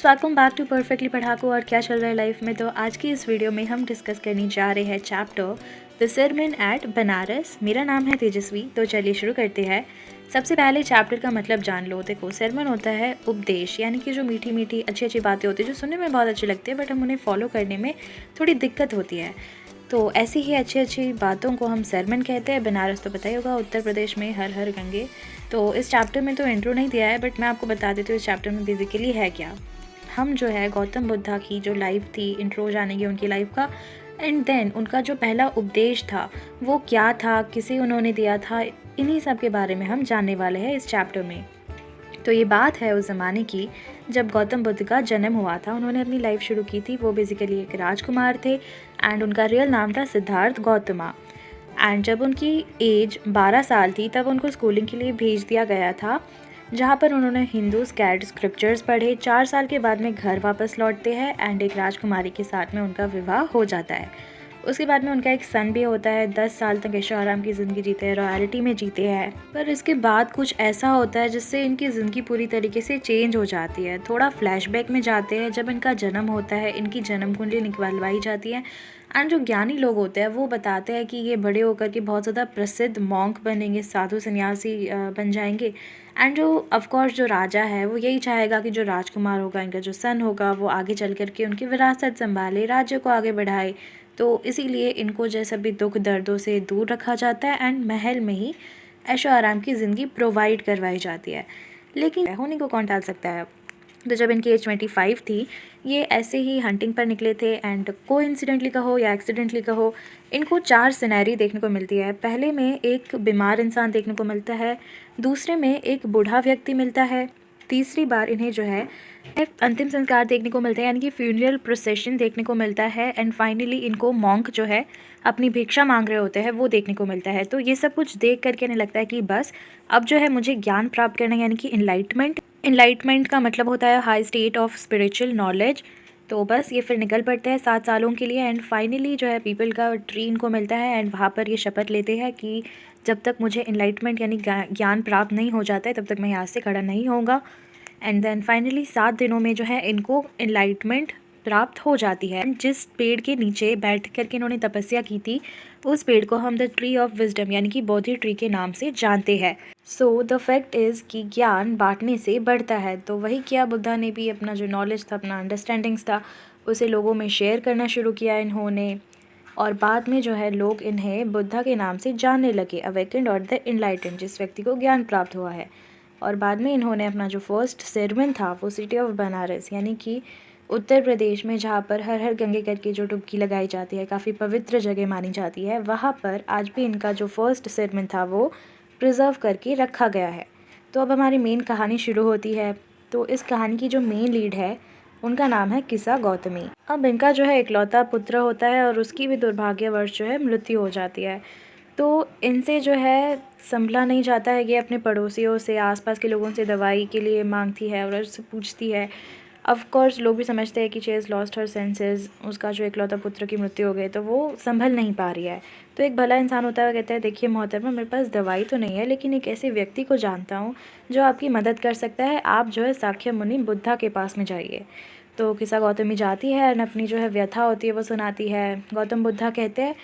Friends, welcome back to perfectly Padhaku. और क्या चल रहा है लाइफ में। तो आज की इस वीडियो में हम डिस्कस करने जा रहे हैं chapter the sermon at Benares. मेरा नाम है तेजस्वी। तो चलिए शुरू करते हैं। सबसे पहले चैप्टर का मतलब जान लो। देखो, सरमन होता है उपदेश, यानी कि जो मीठी मीठी अच्छी अच्छी बातें होती है जो सुनने में बहुत अच्छी लगती है बट हम उन्हें फॉलो करने में थोड़ी दिक्कत होती है। तो ऐसी ही अच्छी अच्छी बातों को हम सरमन कहते हैं। बनारस तो पता ही होगा, उत्तर प्रदेश में हर हर गंगे। तो इस चैप्टर में तो इंट्रो नहीं दिया है बट मैं आपको बता देती हूँ इस चैप्टर में बेसिकली है क्या। हम जो है गौतम बुद्धा की जो लाइफ थी, इंट्रो जानेंगे उनकी लाइफ का। एंड देन उनका जो पहला उपदेश था वो क्या था, किसे उन्होंने दिया था, इन्हीं सब के बारे में हम जानने वाले हैं इस चैप्टर में। तो ये बात है उस ज़माने की जब गौतम बुद्ध का जन्म हुआ था। उन्होंने अपनी लाइफ शुरू की थी। वो बेसिकली एक राजकुमार थे एंड उनका रियल नाम था सिद्धार्थ गौतमा। एंड जब उनकी एज 12 साल थी तब उनको स्कूलिंग के लिए भेज दिया गया था, जहाँ पर उन्होंने हिंदू स्कैर्ड स्क्रिप्चर्स पढ़े। 4 साल के बाद में घर वापस लौटते हैं एंड एक राजकुमारी के साथ में उनका विवाह हो जाता है। उसके बाद में उनका एक सन भी होता है। 10 साल तक ऐशो आराम की ज़िंदगी जीते हैं, रॉयल्टी में जीते हैं। पर इसके बाद कुछ ऐसा होता है जिससे इनकी ज़िंदगी पूरी तरीके से चेंज हो जाती है। थोड़ा फ्लैशबैक में जाते हैं। जब इनका जन्म होता है, इनकी जन्म कुंडली निकलवाई जाती है एंड जो ज्ञानी लोग होते हैं वो बताते हैं कि ये बड़े होकर के बहुत ज़्यादा प्रसिद्ध मॉन्क बनेंगे, साधु सन्यासी बन जाएंगे। एंड जो ऑफकोर्स जो राजा है वो यही चाहेगा कि जो राजकुमार होगा, इनका जो सन होगा, वो आगे चल करके उनकी विरासत संभाले, राज्य को आगे बढ़ाए। तो इसीलिए इनको जैसे भी दुख दर्दों से दूर रखा जाता है एंड महल में ही ऐशो आराम की ज़िंदगी प्रोवाइड करवाई जाती है। लेकिन होने को कौन टाल सकता है। तो जब इनकी एज 25 थी, ये ऐसे ही हंटिंग पर निकले थे एंड कोइंसिडेंटली कहो या एक्सीडेंटली कहो, इनको 4 सिनेरी देखने को मिलती है। पहले में एक बीमार इंसान देखने को मिलता है, दूसरे में एक बूढ़ा व्यक्ति मिलता है, तीसरी बार इन्हें जो है एक अंतिम संस्कार देखने को मिलता है, यानी कि फ्यूनरल प्रोसेशन देखने को मिलता है। एंड फाइनली इनको मॉन्क जो है अपनी भिक्षा मांग रहे होते हैं वो देखने को मिलता है। तो ये सब कुछ देख करके इन्हें लगता है कि बस अब जो है मुझे ज्ञान प्राप्त करना है, यानी कि इनलाइटमेंट का मतलब होता है high state of spiritual knowledge. तो बस ये फिर निकल पड़ते हैं 7 सालों के लिए एंड फाइनली जो है पीपल का ट्री इनको मिलता है एंड वहाँ पर ये शपथ लेते हैं कि जब तक मुझे इनलाइटमेंट यानी ज्ञान प्राप्त नहीं हो जाता है तब तक मैं यहाँ से खड़ा नहीं होऊंगा। एंड देन फाइनली 7 दिनों में जो है इनको इनलाइटमेंट प्राप्त हो जाती है। जिस पेड़ के नीचे बैठ करके इन्होंने तपस्या की थी उस पेड़ को हम द ट्री ऑफ विजडम यानी कि बोधि ट्री के नाम से जानते हैं। सो द फैक्ट इज़ कि ज्ञान बांटने से बढ़ता है। तो वही किया बुद्धा ने भी। अपना जो नॉलेज था, अपना अंडरस्टैंडिंग्स था, उसे लोगों में शेयर करना शुरू किया इन्होंने। और बाद में जो है लोग इन्हें बुद्धा के नाम से जानने लगे, अवेकेंड और द इनलाइटेंड, जिस व्यक्ति को ज्ञान प्राप्त हुआ है। और बाद में इन्होंने अपना जो फर्स्ट सरमन था वो सिटी ऑफ बनारस यानी कि उत्तर प्रदेश में, जहाँ पर हर हर गंगे करके जो डुबकी लगाई जाती है, काफ़ी पवित्र जगह मानी जाती है, वहाँ पर आज भी इनका जो फर्स्ट सरमन था वो प्रिजर्व करके रखा गया है। तो अब हमारी मेन कहानी शुरू होती है। तो इस कहानी की जो मेन लीड है उनका नाम है किस्सा गौतमी। अब इनका जो है इकलौता पुत्र होता है और उसकी भी दुर्भाग्यवश जो है मृत्यु हो जाती है। तो इनसे जो है संभला नहीं जाता है। ये अपने पड़ोसियों से, आसपास के लोगों से दवाई के लिए मांगती है और उससे पूछती है। ऑफ कोर्स लोग भी समझते हैं कि she has lost her senses, उसका जो इकलौता पुत्र की मृत्यु हो गई तो वो संभल नहीं पा रही है। तो एक भला इंसान होता है, कहता है देखिए मोहतरमा, मेरे पास दवाई तो नहीं है लेकिन एक ऐसे व्यक्ति को जानता हूँ जो आपकी मदद कर सकता है। आप जो है साक्य मुनि बुद्धा के पास में जाइए। तो किस्सा गौतमी जाती है और अपनी जो है व्यथा होती है वो सुनाती है। गौतम बुद्धा कहते हैं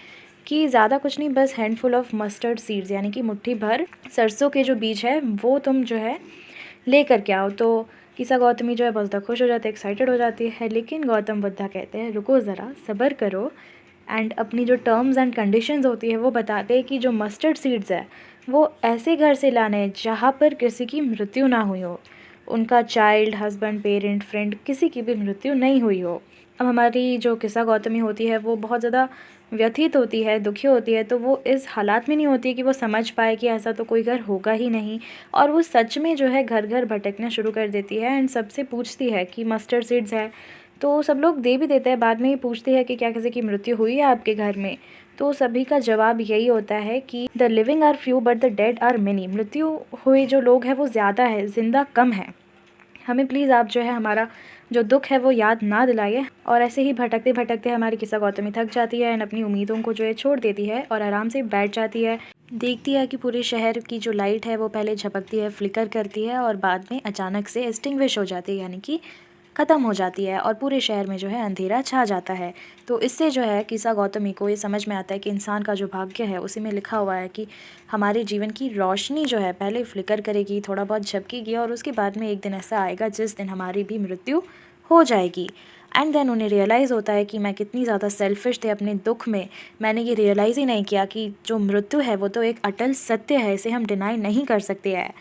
कि ज़्यादा कुछ नहीं, बस हैंडफुल ऑफ मस्टर्ड सीड्स यानी कि मुट्ठी भर सरसों के जो बीज है वो तुम जो है ले करके आओ। तो किस्सा गौतमी जो है बहुत खुश हो जाती है, एक्साइटेड हो जाती है। लेकिन गौतम बुद्धा कहते हैं रुको ज़रा, सब्र करो। एंड अपनी जो टर्म्स एंड कंडीशंस होती है वो बताते हैं कि जो मस्टर्ड सीड्स है वो ऐसे घर से लाने हैं जहाँ पर किसी की मृत्यु ना हुई हो, उनका चाइल्ड, हस्बैंड, पेरेंट, फ्रेंड, किसी की भी मृत्यु नहीं हुई हो। अब हमारी जो किस्सा गौतमी होती है वो बहुत ज़्यादा व्यथित होती है, दुखी होती है। तो वो इस हालात में नहीं होती है कि वो समझ पाए कि ऐसा तो कोई घर होगा ही नहीं। और वो सच में जो है घर घर भटकना शुरू कर देती है एंड सबसे पूछती है कि मस्टर्ड सीड्स है। तो सब लोग दे भी देते हैं। बाद में ही पूछती है कि क्या किसी की मृत्यु हुई है आपके घर में। तो सभी का जवाब यही होता है कि the living are few but the dead are many. मृत्यु हुए जो लोग हैं वो ज़्यादा है, जिंदा कम है। हमें प्लीज़ आप जो है हमारा जो दुख है वो याद ना दिलाइए। और ऐसे ही भटकते भटकते हमारी किस्सा गौतमी थक जाती है एंड अपनी उम्मीदों को जो है छोड़ देती है और आराम से बैठ जाती है। देखती है कि पूरे शहर की जो लाइट है वो पहले झपकती है, फ्लिकर करती है और बाद में अचानक से एक्सटिंग्विश हो जाती है, यानी कि ख़त्म हो जाती है और पूरे शहर में जो है अंधेरा छा जाता है। तो इससे जो है किसा गौतमी को ये समझ में आता है कि इंसान का जो भाग्य है उसी में लिखा हुआ है कि हमारे जीवन की रोशनी जो है पहले फ्लिकर करेगी, थोड़ा बहुत झपकेगी और उसके बाद में एक दिन ऐसा आएगा जिस दिन हमारी भी मृत्यु हो जाएगी। एंड देन उन्हें रियलाइज़ होता है कि मैं कितनी ज़्यादा सेल्फिश थे अपने दुख में, मैंने ये रियलाइज़ ही नहीं किया कि जो मृत्यु है वो तो एक अटल सत्य है, इसे हम डिनाई नहीं कर सकते हैं।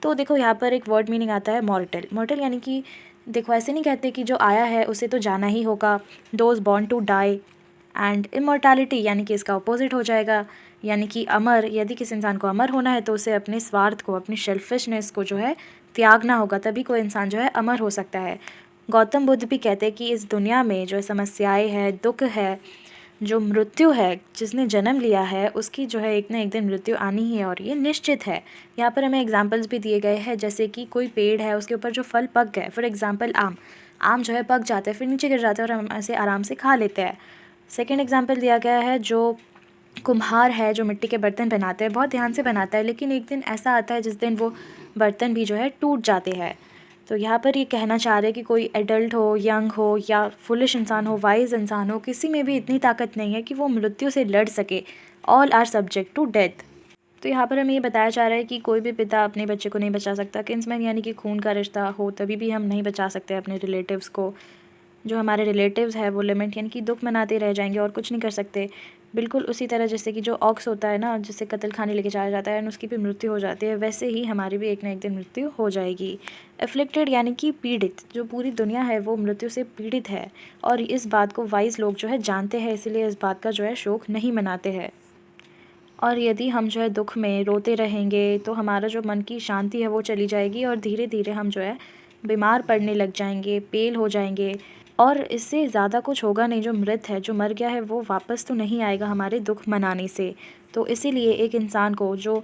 तो देखो यहाँ पर एक वर्ड मीनिंग आता है मॉर्टल। मॉर्टल यानी कि देखो ऐसे नहीं कहते कि जो आया है उसे तो जाना ही होगा, those born to die. And immortality यानी कि इसका अपोजिट हो जाएगा, यानी कि अमर। यदि किसी इंसान को अमर होना है तो उसे अपने स्वार्थ को, अपनी सेल्फिशनेस को जो है त्यागना होगा, तभी कोई इंसान जो है अमर हो सकता है। गौतम बुद्ध भी कहते हैं कि इस दुनिया में जो समस्याएं है, दुख है, जो मृत्यु है, जिसने जन्म लिया है उसकी जो है एक ना एक दिन मृत्यु आनी ही है और ये निश्चित है। यहाँ पर हमें एग्जांपल्स भी दिए गए हैं, जैसे कि कोई पेड़ है उसके ऊपर जो फल पक गए, फॉर एग्जांपल आम। आम जो है पक जाते हैं, फिर नीचे गिर जाते हैं और हम ऐसे आराम से खा लेते हैं। सेकेंड एग्जाम्पल दिया गया है, जो कुम्हार है जो मिट्टी के बर्तन बनाते हैं, बहुत ध्यान से बनाता है, लेकिन एक दिन ऐसा आता है जिस दिन वो बर्तन भी जो है टूट जाते हैं। तो यहाँ पर ये कहना चाह रहे हैं कि कोई एडल्ट हो, यंग हो या फुलिश इंसान हो, वाइज इंसान हो, किसी में भी इतनी ताकत नहीं है कि वो मृत्यु से लड़ सके। All are subject to death. तो यहाँ पर हमें ये बताया जा रहा है कि कोई भी पिता अपने बच्चे को नहीं बचा सकता। किन्समैन यानी कि खून का रिश्ता हो तभी भी हम नहीं बचा सकते अपने रिलेटिव्स को। जो हमारे रिलेटिव्स है वो लिमिट यानी कि दुख मनाते रह जाएंगे और कुछ नहीं कर सकते। बिल्कुल उसी तरह जैसे कि जो ऑक्स होता है ना, जिसे कत्ल खाने लेके जाया जाता है और उसकी भी मृत्यु हो जाती है, वैसे ही हमारी भी एक ना एक दिन मृत्यु हो जाएगी। एफ्लिक्टेड यानी कि पीड़ित, जो पूरी दुनिया है वो मृत्यु से पीड़ित है और इस बात को वाइज लोग जो है जानते हैं, इसीलिए इस बात का जो है शोक नहीं मनाते हैं। और यदि हम जो है दुख में रोते रहेंगे तो हमारा जो मन की शांति है वो चली जाएगी और धीरे धीरे हम जो है बीमार पड़ने लग जाएंगे, पेल हो जाएंगे और इससे ज़्यादा कुछ होगा नहीं। जो मृत है, जो मर गया है, वो वापस तो नहीं आएगा हमारे दुख मनाने से। तो इसीलिए एक इंसान को जो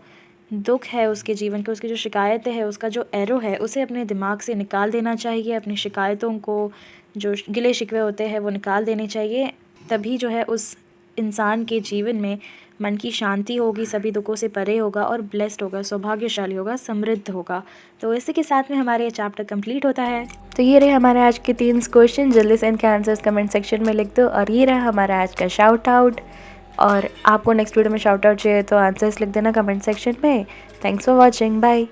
दुख है उसके जीवन के, उसकी जो शिकायतें है, उसका जो एरो है, उसे अपने दिमाग से निकाल देना चाहिए। अपनी शिकायतों को, जो गिले शिकवे होते हैं वो निकाल देने चाहिए। तभी जो है उस इंसान के जीवन में मन की शांति होगी, सभी दुखों से परे होगा और ब्लेस्ड होगा, सौभाग्यशाली होगा, समृद्ध होगा। तो इसी के साथ में हमारे ये चैप्टर कंप्लीट होता है। तो ये रहे हमारे आज के 3 क्वेश्चन। जल्दी से इनके आंसर्स कमेंट सेक्शन में लिख दो। और ये रहा हमारा आज का शाउट आउट। और आपको नेक्स्ट वीडियो में शाउट आउट चाहिए तो आंसर्स लिख देना कमेंट सेक्शन में। Thanks for watching, bye.